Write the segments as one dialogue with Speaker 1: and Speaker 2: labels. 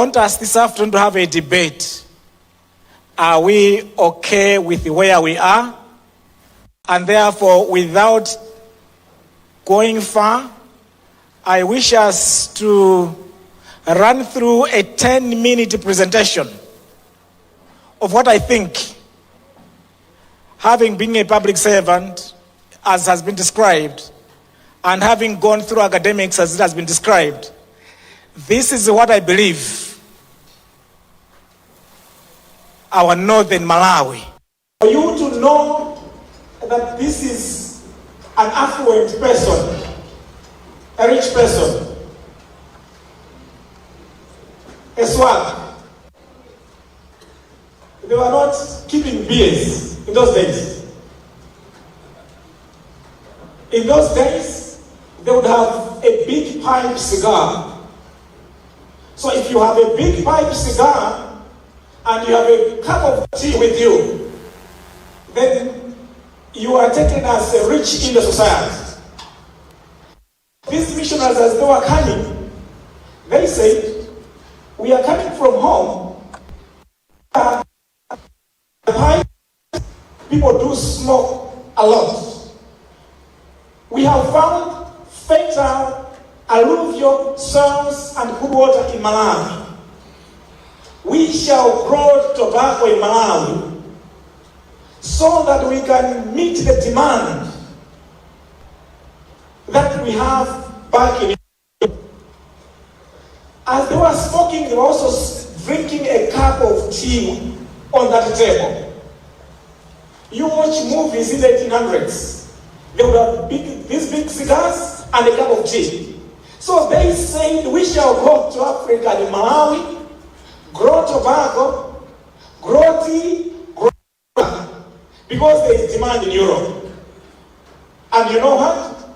Speaker 1: want us this afternoon to have a debate. Are we okay with where we are? And therefore, without going far, I wish us to run through a 10-minute presentation of what I think, having been a public servant, as has been described, and having gone through academics as it has been described, this is what I believe our northern Malawi. For you to know that this is an affluent person, a rich person, a swag. They were not keeping beers in those days. In those days, they would have a big pipe cigar. So if you have a big pipe cigar and you have a cup of tea with you, then you are taken as a rich in the society. These missionaries, as they were coming, they said, we are coming from home. People do smoke a lot. We have found fertile alluvial soils and good water in Malawi. We shall grow tobacco in Malawi so that we can meet the demand that we have back in Europe. As they were smoking, they were also drinking a cup of tea on that table. You watch movies in the 1800s. They would have these big cigars and a cup of tea. So they said, we shall go to Africa in Malawi, grow tobacco, grow tea, grow tobacco, because there is demand in Europe. And you know what?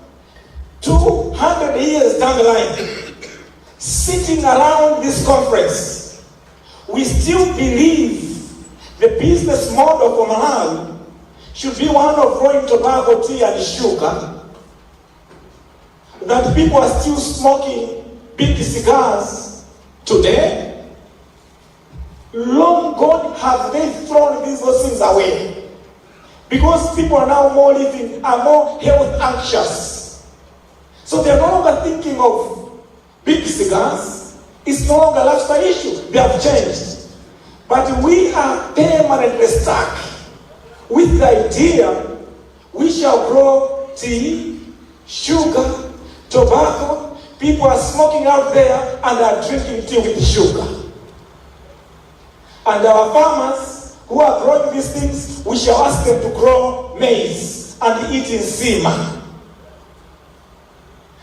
Speaker 1: 200 years down the line, sitting around this conference, we still believe the business model for Malawi should be one of growing tobacco, tea, and sugar. That people are still smoking big cigars today. Long gone have they thrown those things away. Because people are now more health anxious. So they're no longer thinking of big cigars. It's no longer a lifestyle issue. They have changed. But we are permanently stuck with the idea we shall grow tea, sugar, tobacco. People are smoking out there and are drinking tea with sugar. And our farmers who are growing these things, we shall ask them to grow maize and eat nsima.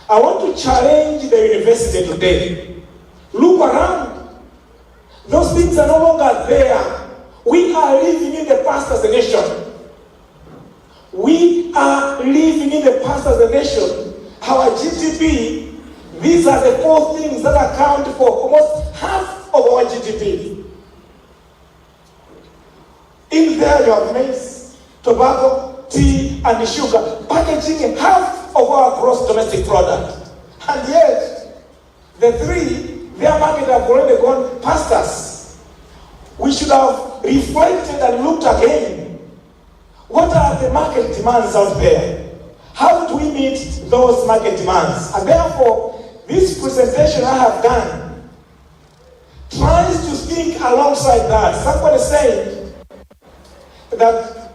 Speaker 1: I want to challenge the university today. Look around. Those things are no longer there. We are living in the past as a nation. We are living in the past as a nation. Our GDP, these are the four things that account for almost half of our GDP. In there you have maize, tobacco, tea, and sugar, packaging half of our gross domestic product. And yet, the three, their market have already gone past us. We should have reflected and looked again. What are the market demands out there? How do we meet those market demands? And therefore, this presentation I have done tries to think alongside that. Somebody said that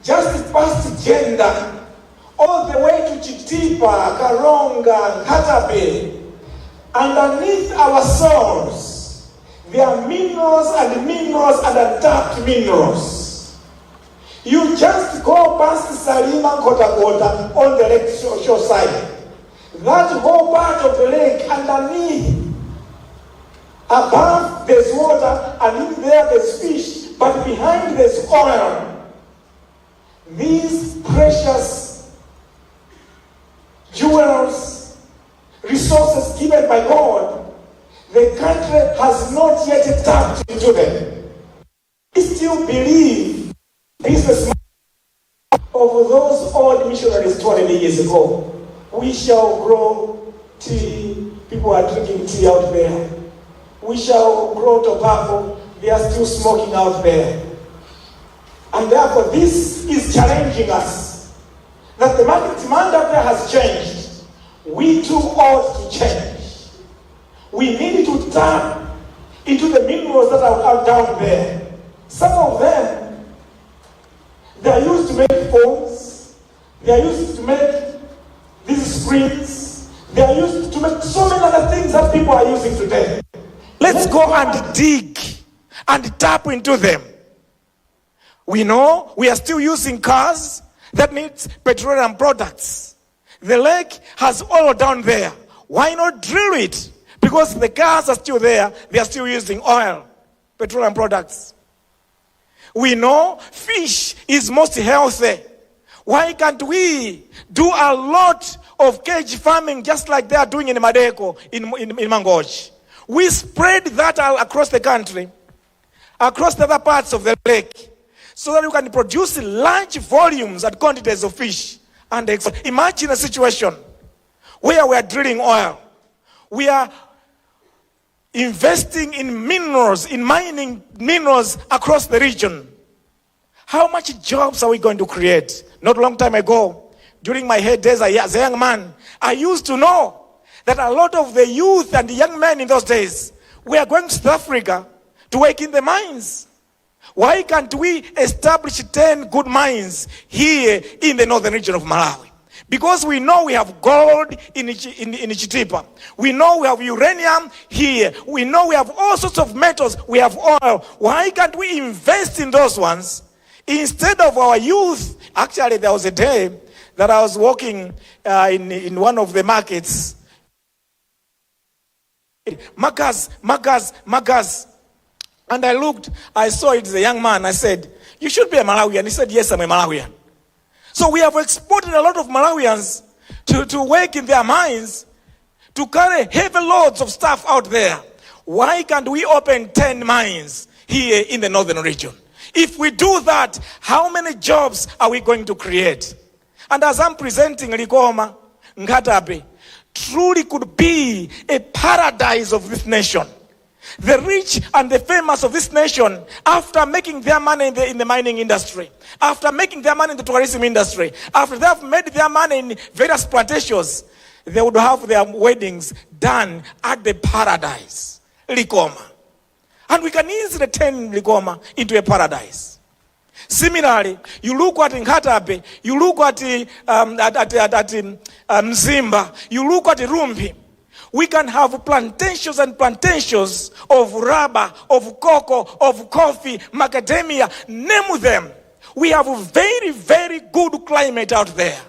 Speaker 1: just past gender, all the way to Chitipa, Karonga, Katabe, underneath our souls, there are minerals and untapped minerals. You just go past Salima Kota on the lake shore side. That whole part of the lake underneath, above there's water, and in there there's fish, but behind there's oil. These precious jewels, resources given by God, the country has not yet tapped into them. We still believe business of those old missionaries 20 years ago. We shall grow tea. People are drinking tea out there. we shall grow tobacco. They are still smoking out there. And therefore, this is challenging us. That the market demand out there has changed. We too ought to change. We need to tap into the minerals that are down there. Some of them, they are used to make phones. They are used to make these screens. They are used to make so many other things that people are using today. Let's go and dig and tap into them. We know we are still using cars that need petroleum products. The lake has oil down there. Why not drill it? Because the cars are still there. They are still using oil, petroleum products. We know fish is most healthy. Why can't we do a lot of cage farming just like they are doing in Madeko, in Mangochi? We spread that all across the country, across the other parts of the lake, so that you can produce large volumes and quantities of fish and export. Imagine a situation where we are drilling oil. We are investing in minerals, in mining minerals across the region. How much jobs are we going to create? Not a long time ago, during my heydays as a young man, I used to know that a lot of the youth and the young men in those days were going to South Africa to work in the mines. Why can't we establish 10 good mines here in the northern region of Malawi? Because we know we have gold in Chitipa. We know we have uranium here. We know we have all sorts of metals. We have oil. Why can't we invest in those ones instead of our youth? Actually, there was a day that I was walking in one of the markets. Makas. And I looked, I saw it as a young man. I said, "You should be a Malawian." He said, "Yes, I'm a Malawian." So we have exported a lot of Malawians to work in their mines, to carry heavy loads of stuff out there. Why can't we open 10 mines here in the northern region? If we do that, how many jobs are we going to create? And as I'm presenting Likoma, Ngatabe, truly could be a paradise of this nation. The rich and the famous of this nation, after making their money in the mining industry, after making their money in the tourism industry, after they have made their money in various plantations, they would have their weddings done at the paradise, Likoma. And we can easily turn Likoma into a paradise. Similarly, you look at Nkatabe, you look at Mzimba, you look at Rumbi. We can have plantations and plantations of rubber, of cocoa, of coffee, macadamia, name them. We have a very, very good climate out there.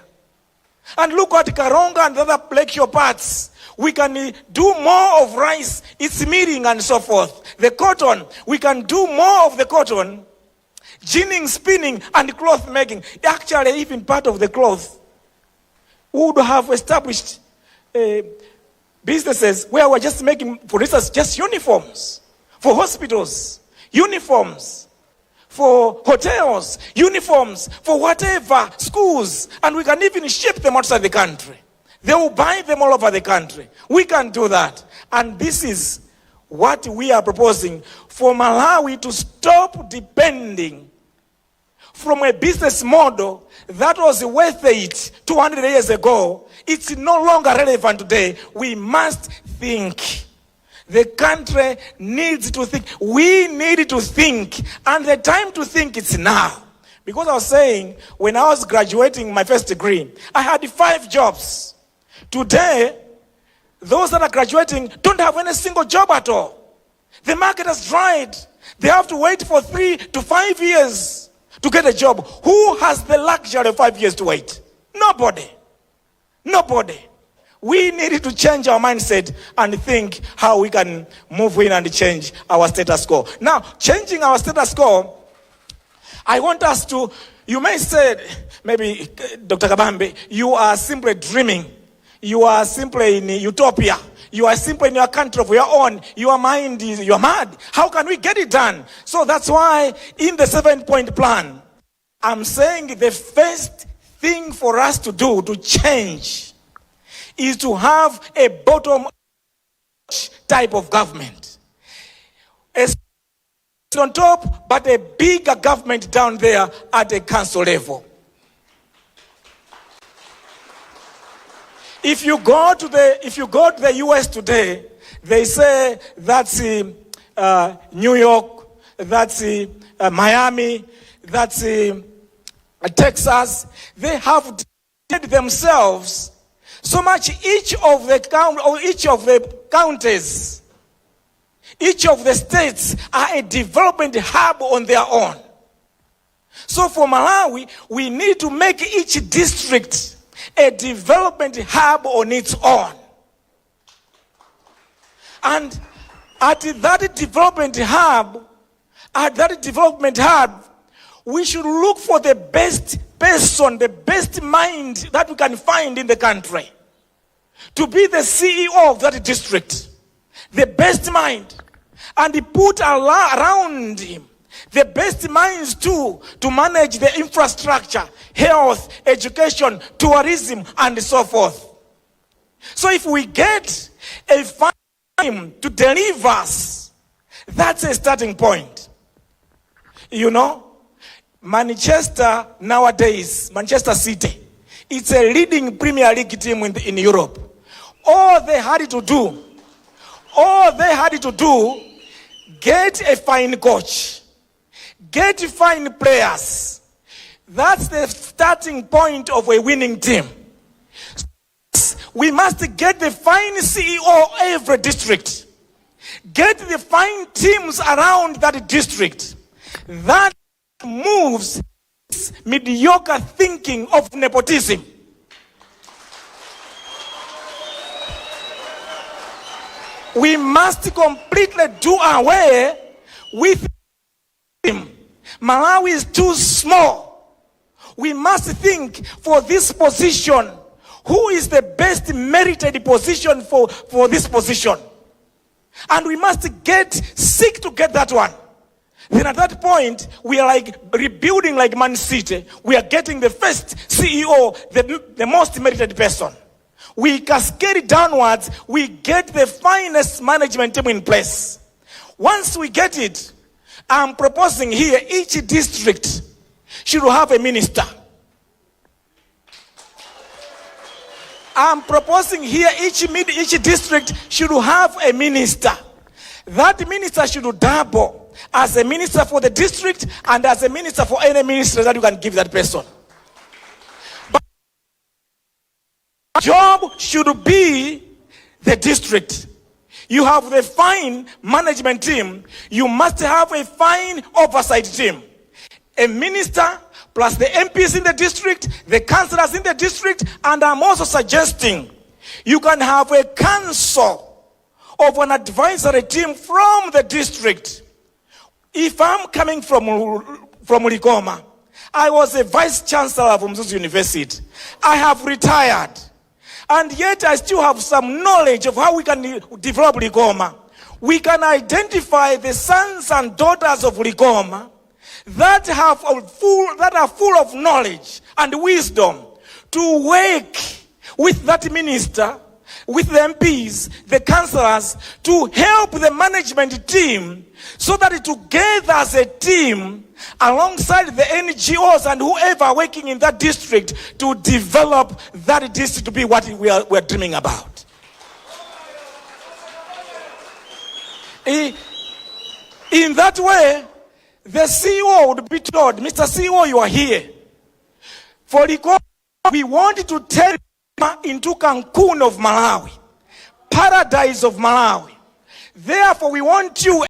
Speaker 1: And look at Karonga and the other lakeshore parts. We can do more of rice, its milling and so forth. The cotton, we can do more of the cotton, ginning, spinning, and cloth making. Actually, even part of the cloth would have established businesses where we're just making, for instance, just uniforms for hospitals, uniforms for hotels, uniforms for whatever, schools, and we can even ship them outside the country. They will buy them all over the country. We can do that. And this is what we are proposing for Malawi to stop depending from a business model that was worth it 200 years ago. It's no longer relevant today. We must think. The country needs to think. We need to think. And the time to think is now. Because I was saying, when I was graduating my first degree, I had 5 jobs. Today, those that are graduating don't have any single job at all. The market has dried. They have to wait for 3 to 5 years to get a job. Who has the luxury of 5 years to wait? Nobody. Nobody. We need to change our mindset and think how we can move in and change our status quo. Now, changing our status quo, I want us to, you may say, maybe Dr. Kabambe, you are simply dreaming. You are simply in utopia. You are simply in your country of your own. Your mind is, you are mad. How can we get it done? So that's why in the 7-point plan, I'm saying the first thing for us to do to change is to have a bottom type of government. on top, but a bigger government down there at a council level. If you go to the US today, they say that's New York, that's Miami, that's Texas. They have divided themselves so much. Each of the counties, each of the states are a development hub on their own. So for Malawi, we need to make each district a development hub on its own. And at that development hub, we should look for the best person, the best mind that we can find in the country to be the CEO of that district. The best mind. And he put around him the best minds too to manage the infrastructure, health, education, tourism, and so forth. So if we get a fine team to deliver us, that's a starting point. You know, Manchester nowadays, Manchester City, it's a leading Premier League team in Europe. All they had to do, get a fine coach, get fine players. That's the starting point of a winning team. We must get the fine CEO every district. Get the fine teams around that district. That moves mediocre thinking of nepotism. We must completely do away with him. Malawi is too small. We must think for this position, who is the best merited position for this position? And we must seek to get that one. Then at that point, we are like rebuilding like Man City. We are getting the first CEO, the most merited person. We cascade it downwards, we get the finest management team in place. Once we get it, I'm proposing here each district should have a minister. I'm proposing here each district should have a minister. That minister should double as a minister for the district and as a minister for any minister that you can give that person. Job should be the district. You have the fine management team. You must have a fine oversight team. A minister plus the MPs in the district, the councillors in the district, and I'm also suggesting you can have a council of an advisory team from the district. If I'm coming from Likoma, I was a vice chancellor of Mzuzu University. I have retired. And yet I still have some knowledge of how we can develop Likoma. We can identify the sons and daughters of Likoma that are full of knowledge and wisdom to work with that minister, with the MPs, the councillors, to help the management team so that together as a team, alongside the NGOs and whoever working in that district, to develop that district to be what we're dreaming about. In that way, the CEO would be told, Mr. CEO, you are here. For Likoma, we want to turn into Cancun of Malawi, paradise of Malawi. Therefore, we want you